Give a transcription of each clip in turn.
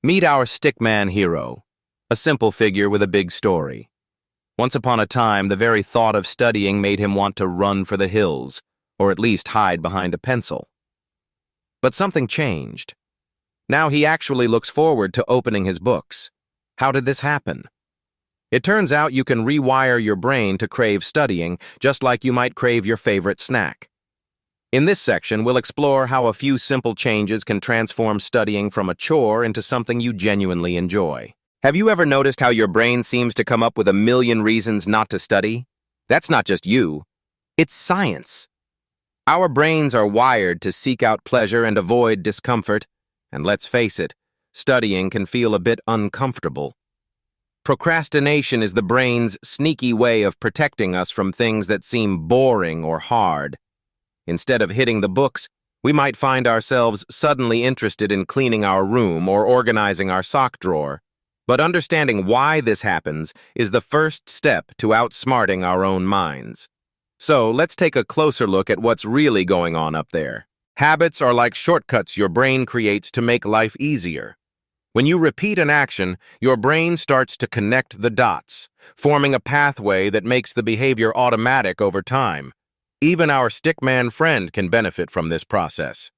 Meet our stickman hero, a simple figure with a big story. Once upon a time, the very thought of studying made him want to run for the hills, or at least hide behind a pencil. But something changed. Now he actually looks forward to opening his books. How did this happen? It turns out you can rewire your brain to crave studying, just like you might crave your favorite snack. In this section, we'll explore how a few simple changes can transform studying from a chore into something you genuinely enjoy. Have you ever noticed how your brain seems to come up with a million reasons not to study? That's not just you. It's science. Our brains are wired to seek out pleasure and avoid discomfort, and let's face it, studying can feel a bit uncomfortable. Procrastination is the brain's sneaky way of protecting us from things that seem boring or hard. Instead of hitting the books, we might find ourselves suddenly interested in cleaning our room or organizing our sock drawer. But understanding why this happens is the first step to outsmarting our own minds. So let's take a closer look at what's really going on up there. Habits are like shortcuts your brain creates to make life easier. When you repeat an action, your brain starts to connect the dots, forming a pathway that makes the behavior automatic over time. Even our stickman friend can benefit from this process.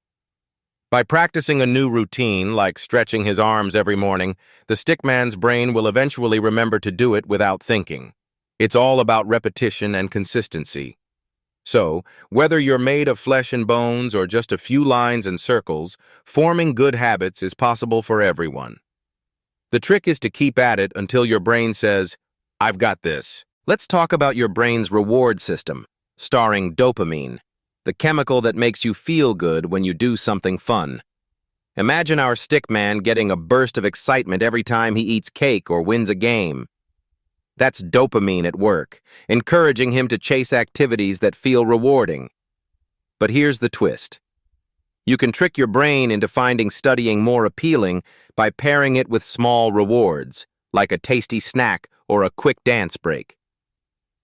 By practicing a new routine, like stretching his arms every morning, the stickman's brain will eventually remember to do it without thinking. It's all about repetition and consistency. So, whether you're made of flesh and bones or just a few lines and circles, forming good habits is possible for everyone. The trick is to keep at it until your brain says, "I've got this." Let's talk about your brain's reward system, starring dopamine, the chemical that makes you feel good when you do something fun. Imagine our stickman getting a burst of excitement every time he eats cake or wins a game. That's dopamine at work, encouraging him to chase activities that feel rewarding. But here's the twist. You can trick your brain into finding studying more appealing by pairing it with small rewards, like a tasty snack or a quick dance break.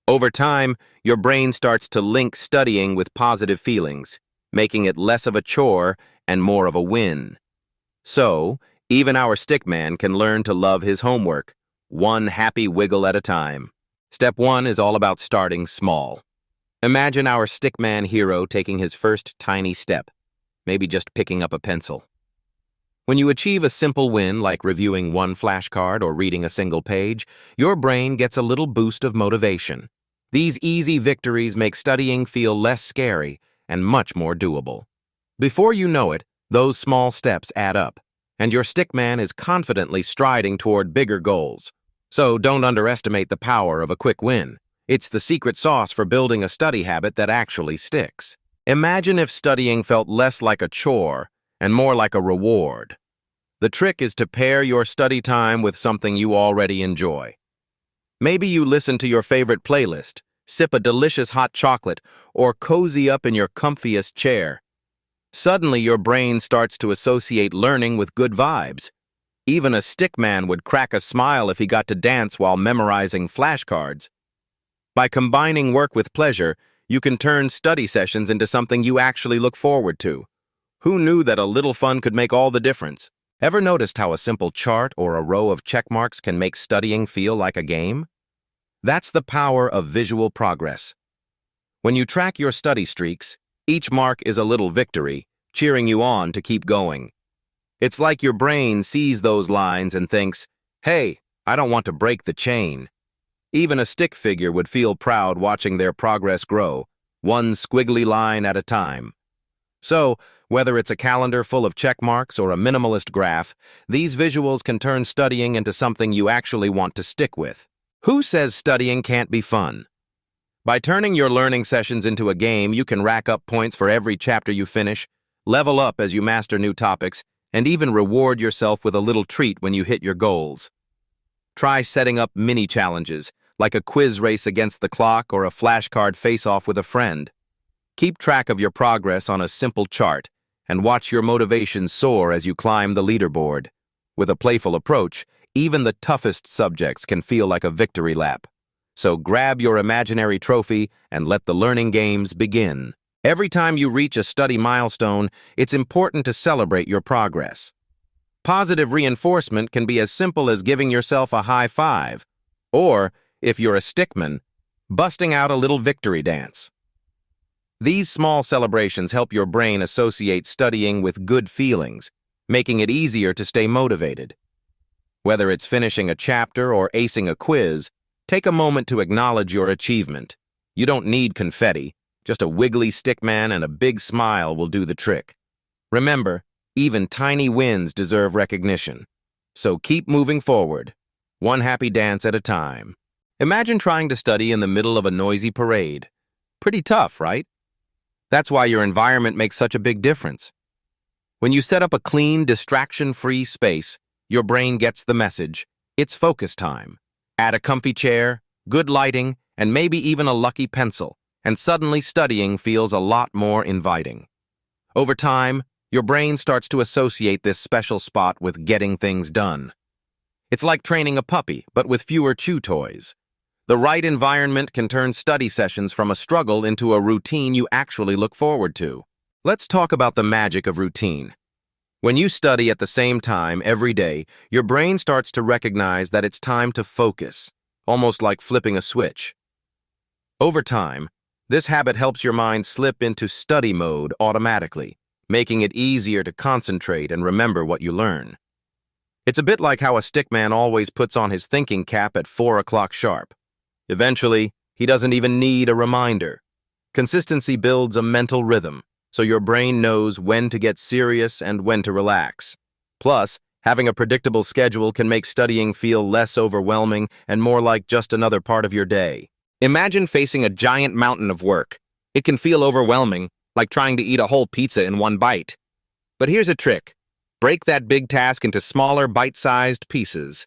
Over time, your brain starts to link studying with positive feelings, making it less of a chore and more of a win. So, even our stickman can learn to love his homework, one happy wiggle at a time. Step 1 is all about starting small. Imagine our stickman hero taking his first tiny step, maybe just picking up a pencil. When you achieve a simple win like reviewing one flashcard or reading a single page, your brain gets a little boost of motivation. These easy victories make studying feel less scary and much more doable. Before you know it, those small steps add up, and your stickman is confidently striding toward bigger goals. So don't underestimate the power of a quick win. It's the secret sauce for building a study habit that actually sticks. Imagine if studying felt less like a chore and more like a reward. The trick is to pair your study time with something you already enjoy. Maybe you listen to your favorite playlist, sip a delicious hot chocolate, or cozy up in your comfiest chair. Suddenly, your brain starts to associate learning with good vibes. Even a stickman would crack a smile if he got to dance while memorizing flashcards. By combining work with pleasure, you can turn study sessions into something you actually look forward to. Who knew that a little fun could make all the difference? Ever noticed how a simple chart or a row of check marks can make studying feel like a game? That's the power of visual progress. When you track your study streaks, each mark is a little victory, cheering you on to keep going. It's like your brain sees those lines and thinks, "Hey, I don't want to break the chain." Even a stick figure would feel proud watching their progress grow, one squiggly line at a time. So, whether it's a calendar full of check marks or a minimalist graph, these visuals can turn studying into something you actually want to stick with. Who says studying can't be fun? By turning your learning sessions into a game, you can rack up points for every chapter you finish, level up as you master new topics, and even reward yourself with a little treat when you hit your goals. Try setting up mini challenges, like a quiz race against the clock or a flashcard face-off with a friend. Keep track of your progress on a simple chart, and watch your motivation soar as you climb the leaderboard. With a playful approach, even the toughest subjects can feel like a victory lap. So grab your imaginary trophy and let the learning games begin. Every time you reach a study milestone, it's important to celebrate your progress. Positive reinforcement can be as simple as giving yourself a high five, or, if you're a stickman, busting out a little victory dance. These small celebrations help your brain associate studying with good feelings, making it easier to stay motivated. Whether it's finishing a chapter or acing a quiz, take a moment to acknowledge your achievement. You don't need confetti, just a wiggly stickman and a big smile will do the trick. Remember, even tiny wins deserve recognition. So keep moving forward, one happy dance at a time. Imagine trying to study in the middle of a noisy parade. Pretty tough, right? That's why your environment makes such a big difference. When you set up a clean, distraction-free space, your brain gets the message. It's focus time. Add a comfy chair, good lighting, and maybe even a lucky pencil, and suddenly studying feels a lot more inviting. Over time, your brain starts to associate this special spot with getting things done. It's like training a puppy, but with fewer chew toys. The right environment can turn study sessions from a struggle into a routine you actually look forward to. Let's talk about the magic of routine. When you study at the same time every day, your brain starts to recognize that it's time to focus, almost like flipping a switch. Over time, this habit helps your mind slip into study mode automatically, making it easier to concentrate and remember what you learn. It's a bit like how a stickman always puts on his thinking cap at 4 o'clock sharp. Eventually, he doesn't even need a reminder. Consistency builds a mental rhythm, so your brain knows when to get serious and when to relax. Plus, having a predictable schedule can make studying feel less overwhelming and more like just another part of your day. Imagine facing a giant mountain of work. It can feel overwhelming, like trying to eat a whole pizza in one bite. But here's a trick. Break that big task into smaller, bite-sized pieces.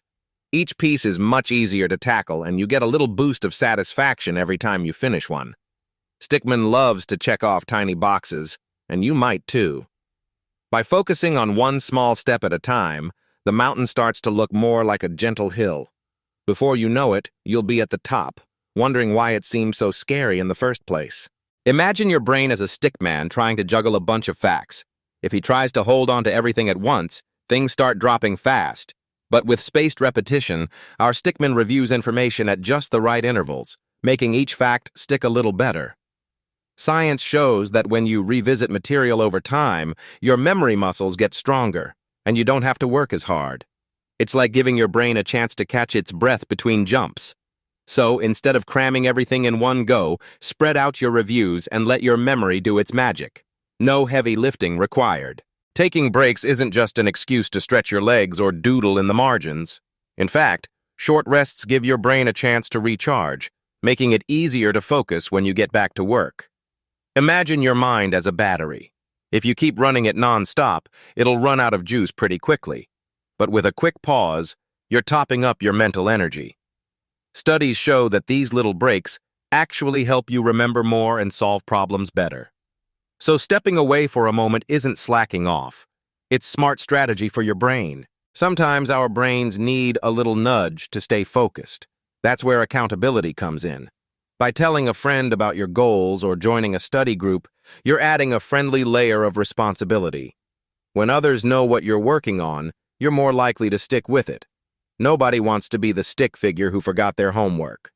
Each piece is much easier to tackle, and you get a little boost of satisfaction every time you finish one. Stickman loves to check off tiny boxes, and you might too. By focusing on one small step at a time, the mountain starts to look more like a gentle hill. Before you know it, you'll be at the top, wondering why it seemed so scary in the first place. Imagine your brain as a stickman trying to juggle a bunch of facts. If he tries to hold on to everything at once, things start dropping fast. But with spaced repetition, our stickman reviews information at just the right intervals, making each fact stick a little better. Science shows that when you revisit material over time, your memory muscles get stronger, and you don't have to work as hard. It's like giving your brain a chance to catch its breath between jumps. So, instead of cramming everything in one go, spread out your reviews and let your memory do its magic. No heavy lifting required. Taking breaks isn't just an excuse to stretch your legs or doodle in the margins. In fact, short rests give your brain a chance to recharge, making it easier to focus when you get back to work. Imagine your mind as a battery. If you keep running it non-stop, it'll run out of juice pretty quickly. But with a quick pause, you're topping up your mental energy. Studies show that these little breaks actually help you remember more and solve problems better. So stepping away for a moment isn't slacking off. It's smart strategy for your brain. Sometimes our brains need a little nudge to stay focused. That's where accountability comes in. By telling a friend about your goals or joining a study group, you're adding a friendly layer of responsibility. When others know what you're working on, you're more likely to stick with it. Nobody wants to be the stick figure who forgot their homework.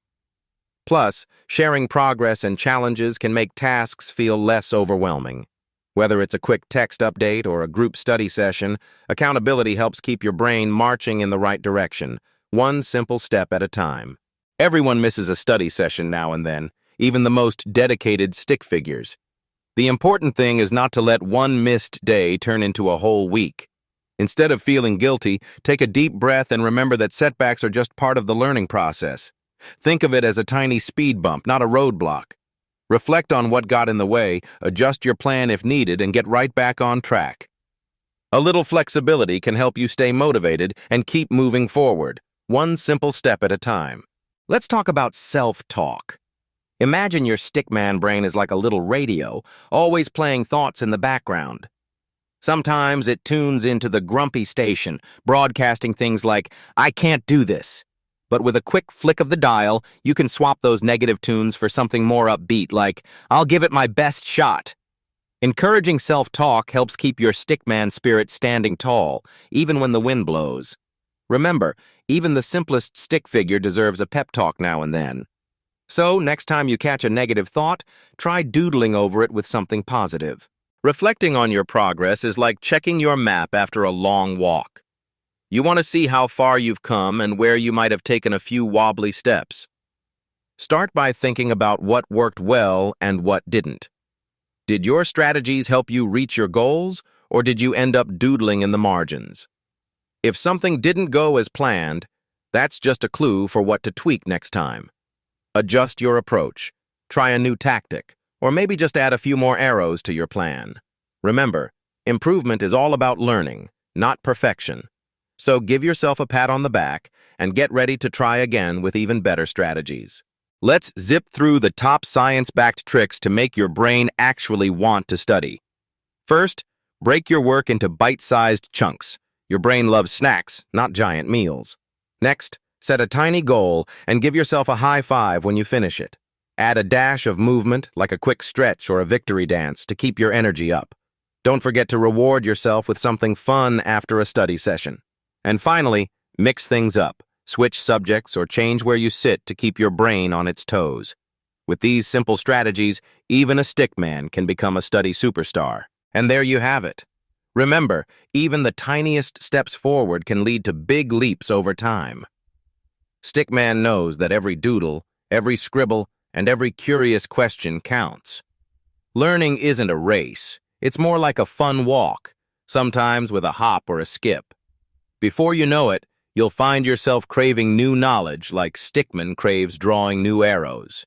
Plus, sharing progress and challenges can make tasks feel less overwhelming. Whether it's a quick text update or a group study session, accountability helps keep your brain marching in the right direction, one simple step at a time. Everyone misses a study session now and then, even the most dedicated stick figures. The important thing is not to let one missed day turn into a whole week. Instead of feeling guilty, take a deep breath and remember that setbacks are just part of the learning process. Think of it as a tiny speed bump, not a roadblock. Reflect on what got in the way, adjust your plan if needed, and get right back on track. A little flexibility can help you stay motivated and keep moving forward, one simple step at a time. Let's talk about self-talk. Imagine your stickman brain is like a little radio, always playing thoughts in the background. Sometimes it tunes into the grumpy station, broadcasting things like, "I can't do this." But with a quick flick of the dial, you can swap those negative tunes for something more upbeat, like, "I'll give it my best shot." Encouraging self-talk helps keep your stickman spirit standing tall, even when the wind blows. Remember, even the simplest stick figure deserves a pep talk now and then. So, next time you catch a negative thought, try doodling over it with something positive. Reflecting on your progress is like checking your map after a long walk. You want to see how far you've come and where you might have taken a few wobbly steps. Start by thinking about what worked well and what didn't. Did your strategies help you reach your goals, or did you end up doodling in the margins? If something didn't go as planned, that's just a clue for what to tweak next time. Adjust your approach, try a new tactic, or maybe just add a few more arrows to your plan. Remember, improvement is all about learning, not perfection. So give yourself a pat on the back and get ready to try again with even better strategies. Let's zip through the top science-backed tricks to make your brain actually want to study. First, break your work into bite-sized chunks. Your brain loves snacks, not giant meals. Next, set a tiny goal and give yourself a high five when you finish it. Add a dash of movement, like a quick stretch or a victory dance, to keep your energy up. Don't forget to reward yourself with something fun after a study session. And finally, mix things up. Switch subjects or change where you sit to keep your brain on its toes. With these simple strategies, even a stickman can become a study superstar. And there you have it. Remember, even the tiniest steps forward can lead to big leaps over time. Stickman knows that every doodle, every scribble, and every curious question counts. Learning isn't a race. It's more like a fun walk, sometimes with a hop or a skip. Before you know it, you'll find yourself craving new knowledge like Stickman craves drawing new arrows.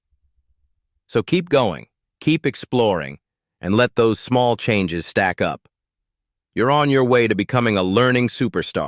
So keep going, keep exploring, and let those small changes stack up. You're on your way to becoming a learning superstar.